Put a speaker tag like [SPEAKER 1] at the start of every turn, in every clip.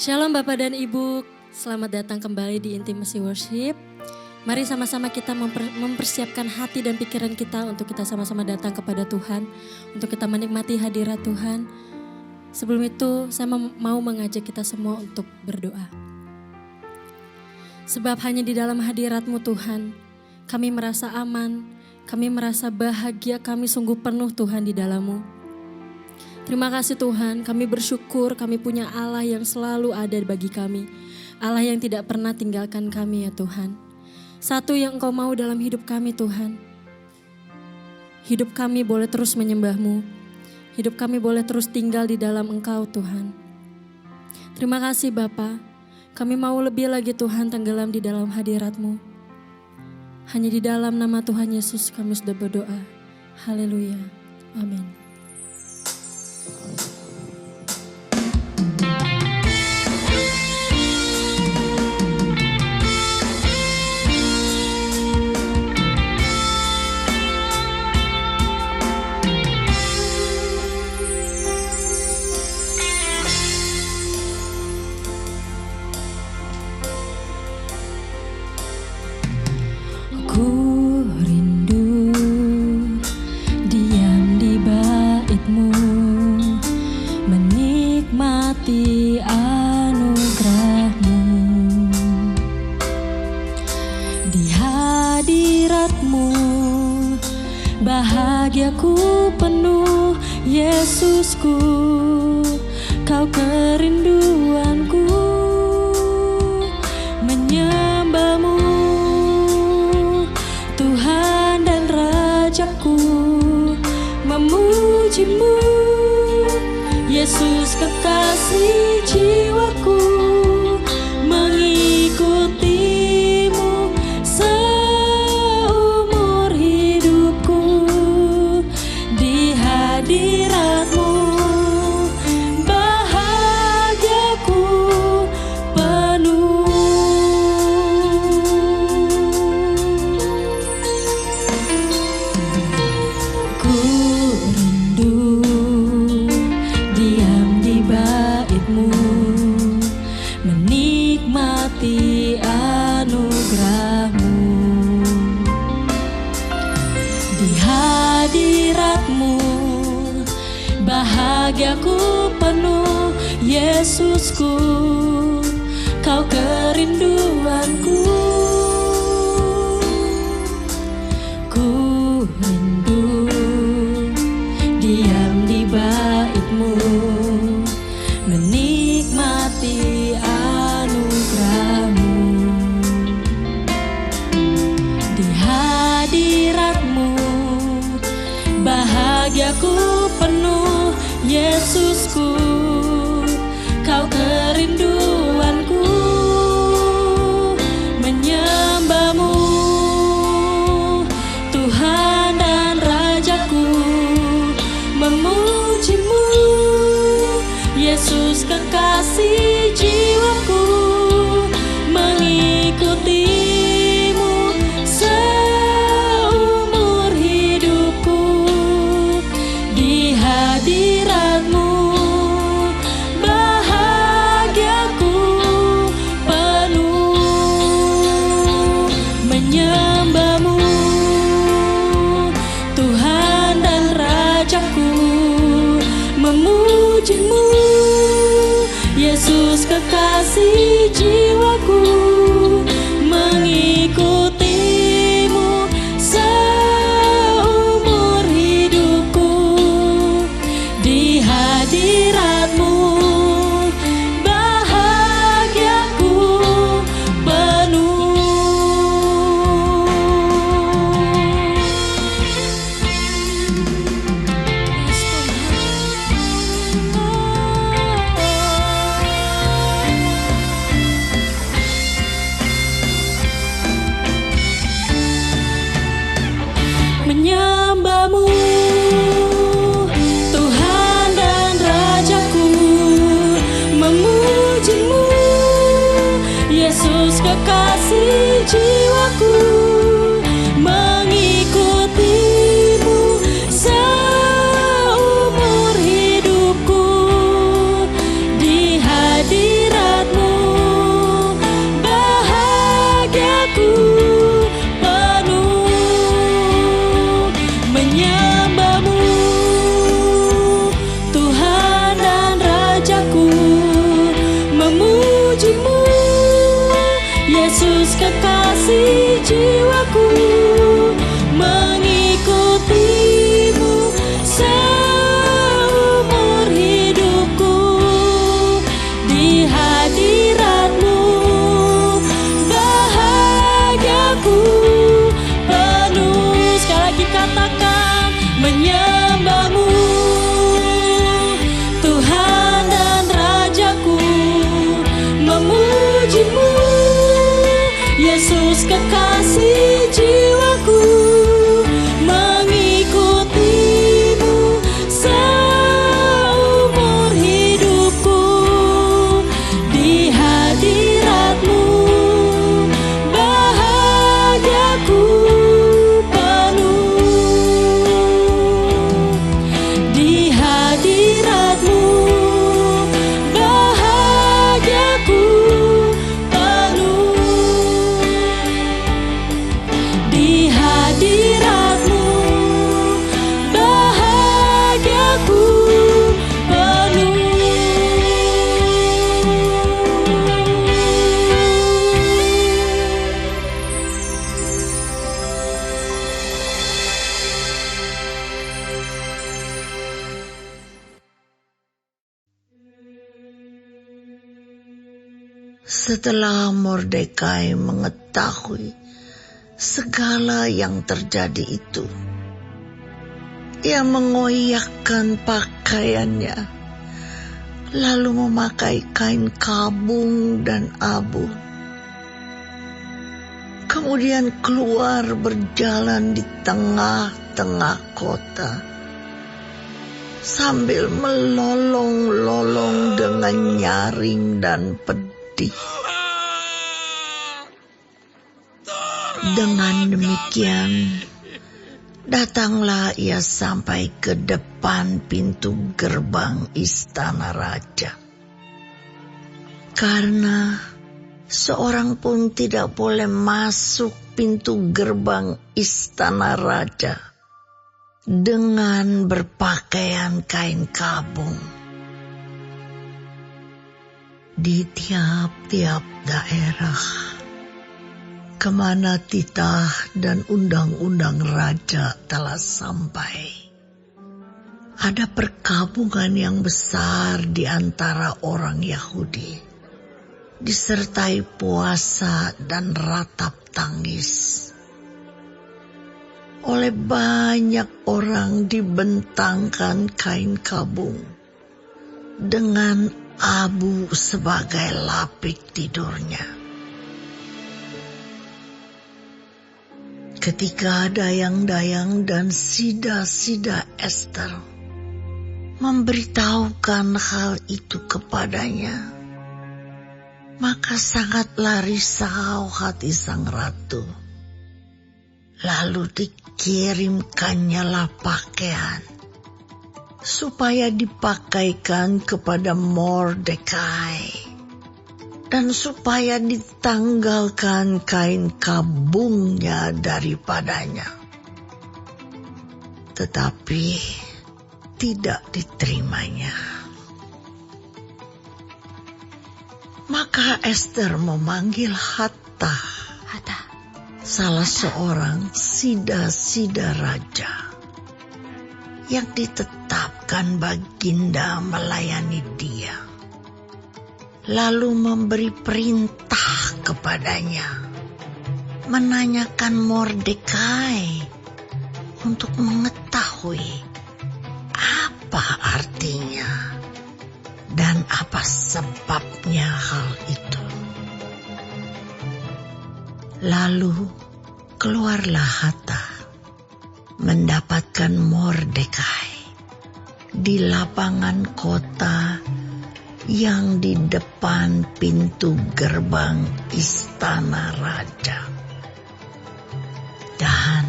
[SPEAKER 1] Shalom Bapak dan Ibu, selamat datang kembali di Intimacy Worship. Mari sama-sama kita mempersiapkan hati dan pikiran kita untuk kita sama-sama datang kepada Tuhan, untuk kita menikmati hadirat Tuhan. Sebelum itu saya mau mengajak kita semua untuk berdoa. Sebab hanya di dalam hadirat-Mu Tuhan, kami merasa aman, kami merasa bahagia, kami sungguh penuh Tuhan di dalam-Mu. Terima kasih Tuhan, kami bersyukur kami punya Allah yang selalu ada bagi kami. Allah yang tidak pernah tinggalkan kami ya Tuhan. Satu yang Engkau mau dalam hidup kami Tuhan. Hidup kami boleh terus menyembah-Mu. Hidup kami boleh terus tinggal di dalam Engkau Tuhan. Terima kasih Bapa. Kami mau lebih lagi Tuhan tenggelam di dalam hadirat-Mu. Hanya di dalam nama Tuhan Yesus kami sudah berdoa. Haleluya. Amin.
[SPEAKER 2] Ku rindu diam di bait-Mu, menikmati anugerah-Mu. Di hadirat-Mu bahagiaku penuh, Yesusku, Kau kerinduanku, menyembah-Mu Tuhan dan Rajaku, memuji-Mu Yesus kekasih jiwaku, mengikuti-Mu seumur hidupku. Di hadirat-Mu bahagiaku penuh. Ku rindu diam di bait-Mu, menikmati anugerah-Mu. Di hadirat-Mu bahagiaku penuh, Yesusku, Kau kerinduanku. Ku rindu diam di bait-Mu, menikmati anugerah-Mu. Di hadirat-Mu bahagiaku penuh, Yesusku, Kau kerinduanku, menyembah-Mu Tuhan dan Rajaku, memuji-Mu Yesus kekasih jiwaku, mengikuti-Mu seumur hidupku. Di hadirat-Mu bahagiaku penuh, menyembah-Mu Tuhan dan Rajaku, memuji-Mu Yesus kekasih jiwaku, mengikuti-Mu seumur hidupku. Di hadirat-Mu bahagiaku penuh. Menyembah-Mu Tuhan dan Rajaku, memuji-Mu Yesus kekasih jiwaku, mengikuti-Mu seumur hidupku. Di hadirat
[SPEAKER 3] Setelah Mordekai mengetahui segala yang terjadi itu, ia mengoyakkan pakaiannya, lalu memakai kain kabung dan abu. Kemudian keluar berjalan di tengah-tengah kota, sambil melolong-lolong dengan nyaring dan pedih. Dengan demikian, datanglah ia sampai ke depan pintu gerbang istana raja. Karena seorang pun tidak boleh masuk pintu gerbang istana raja dengan berpakaian kain kabung. Di tiap-tiap daerah kemana titah dan undang-undang raja telah sampai, ada perkabungan yang besar di antara orang Yahudi, disertai puasa dan ratap tangis. Oleh banyak orang dibentangkan kain kabung dengan abu sebagai lapik tidurnya. Ketika dayang-dayang dan sida-sida Ester memberitahukan hal itu kepadanya, maka sangatlah risau hati sang ratu. Lalu dikirimkannya lah pakaian supaya dipakaikan kepada Mordekai, dan supaya ditanggalkan kain kabungnya daripadanya. Tetapi tidak diterimanya. Maka Ester memanggil Hatta, salah seorang sida-sida raja yang ditetapkan baginda melayani dia, lalu memberi perintah kepadanya menanyakan Mordekai untuk mengetahui apa artinya dan apa sebabnya hal itu. Lalu keluarlah Hatta mendapatkan Mordekai di lapangan kota yang di depan pintu gerbang istana raja. Dan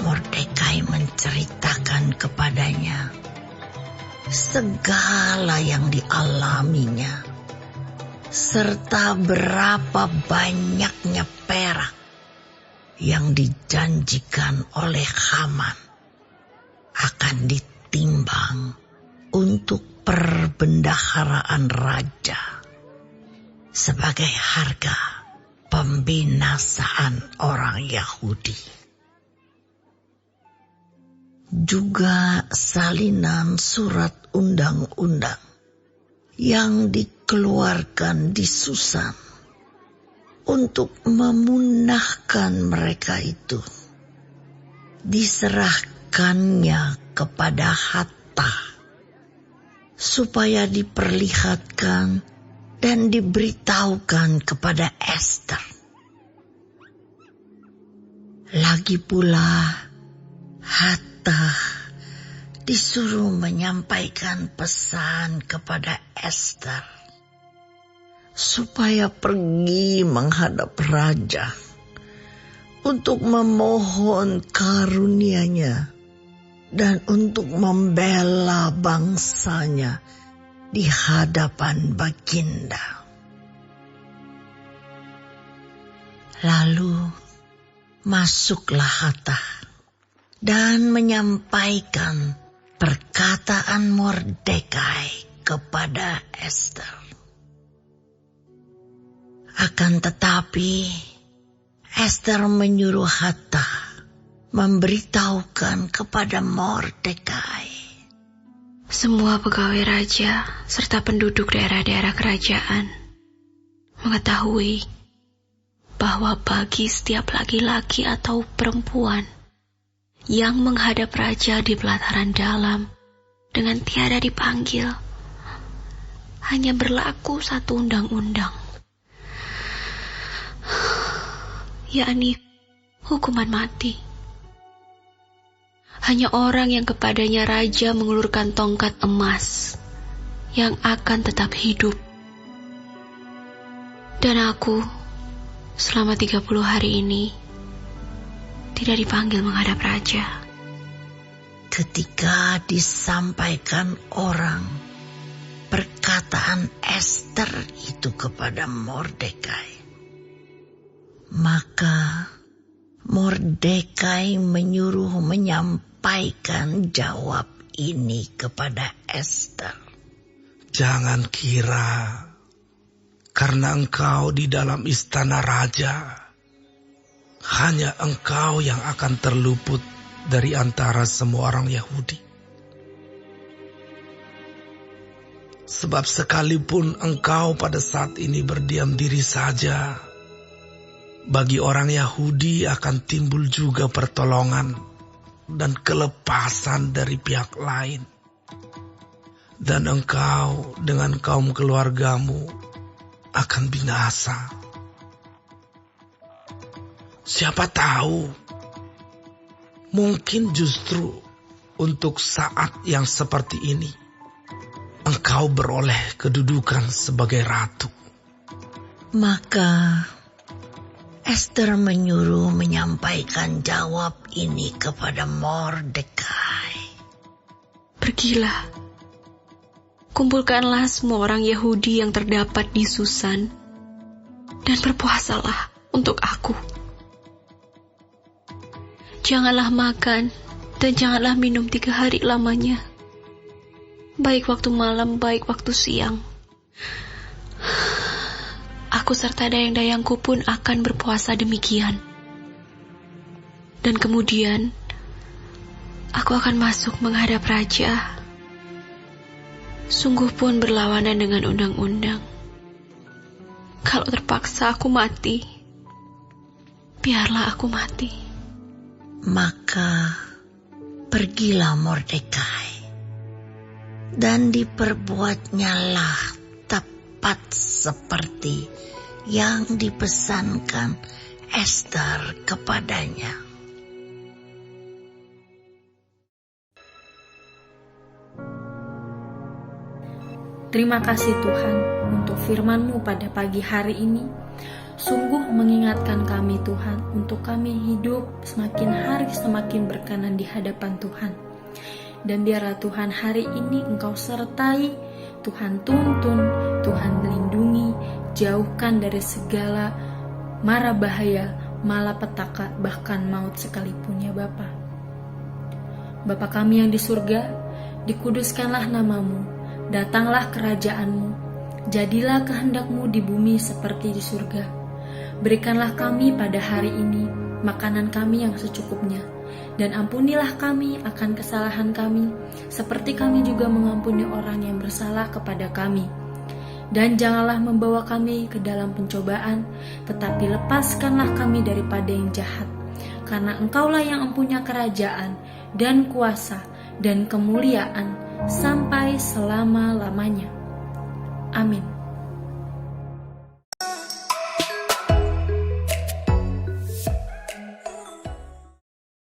[SPEAKER 3] Mordekai menceritakan kepadanya segala yang dialaminya, serta berapa banyaknya perak yang dijanjikan oleh Haman akan ditimbang untuk perbendaharaan raja sebagai harga pembinasaan orang Yahudi. Juga salinan surat undang-undang yang dikeluarkan di Susan untuk memunahkan mereka itu diserahkannya kepada Hatta supaya diperlihatkan dan diberitahukan kepada Ester. Lagi pula Hatta disuruh menyampaikan pesan kepada Ester supaya pergi menghadap raja untuk memohon karunia-Nya dan untuk membela bangsanya di hadapan baginda. Lalu masuklah Hatta dan menyampaikan perkataan Mordekai kepada Ester. Akan tetapi Ester menyuruh Hatta memberitahukan kepada Mordekai,
[SPEAKER 4] semua pegawai raja serta penduduk daerah-daerah kerajaan mengetahui bahwa bagi setiap laki-laki atau perempuan yang menghadap raja di pelataran dalam dengan tiada dipanggil, hanya berlaku satu undang-undang, yakni hukuman mati. Hanya orang yang kepadanya raja mengulurkan tongkat emas yang akan tetap hidup. Dan aku selama 30 hari ini tidak dipanggil menghadap raja.
[SPEAKER 3] Ketika disampaikan orang perkataan Ester itu kepada Mordekai, maka Mordekai menyuruh menyampaikan jawab ini kepada Ester.
[SPEAKER 5] Jangan kira karena engkau di dalam istana raja, hanya engkau yang akan terluput dari antara semua orang Yahudi. Sebab sekalipun engkau pada saat ini berdiam diri saja, bagi orang Yahudi akan timbul juga pertolongan dan kelepasan dari pihak lain. Dan engkau dengan kaum keluargamu akan binasa. Siapa tahu, mungkin justru untuk saat yang seperti ini, engkau beroleh kedudukan sebagai ratu.
[SPEAKER 3] Maka Ester menyuruh menyampaikan jawab ini kepada Mordekai.
[SPEAKER 4] Pergilah, kumpulkanlah semua orang Yahudi yang terdapat di Susan, dan berpuasalah untuk aku. Janganlah makan dan janganlah minum 3 hari lamanya, baik waktu malam, baik waktu siang. Aku serta dayang-dayangku pun akan berpuasa demikian. Dan kemudian, aku akan masuk menghadap raja. Sungguh pun berlawanan dengan undang-undang. Kalau terpaksa aku mati, biarlah aku mati.
[SPEAKER 3] Maka pergilah Mordekai, dan diperbuatnyalah tepat seperti yang dipesankan Ester kepadanya.
[SPEAKER 1] Terima kasih Tuhan untuk firman-Mu pada pagi hari ini. Sungguh mengingatkan kami Tuhan untuk kami hidup semakin hari semakin berkenan di hadapan Tuhan. Dan biarlah Tuhan hari ini Engkau sertai, Tuhan tuntun, Tuhan lindungi, jauhkan dari segala mara bahaya, malapetaka, bahkan maut sekalipun ya Bapa. Bapa kami yang di surga, dikuduskanlah nama-Mu, datanglah kerajaan-Mu, jadilah kehendak-Mu di bumi seperti di surga. Berikanlah kami pada hari ini makanan kami yang secukupnya, dan ampunilah kami akan kesalahan kami, seperti kami juga mengampuni orang yang bersalah kepada kami. Dan janganlah membawa kami ke dalam pencobaan, tetapi lepaskanlah kami daripada yang jahat. Karena Engkaulah yang mempunyai kerajaan, dan kuasa, dan kemuliaan, sampai selama-lamanya. Amin.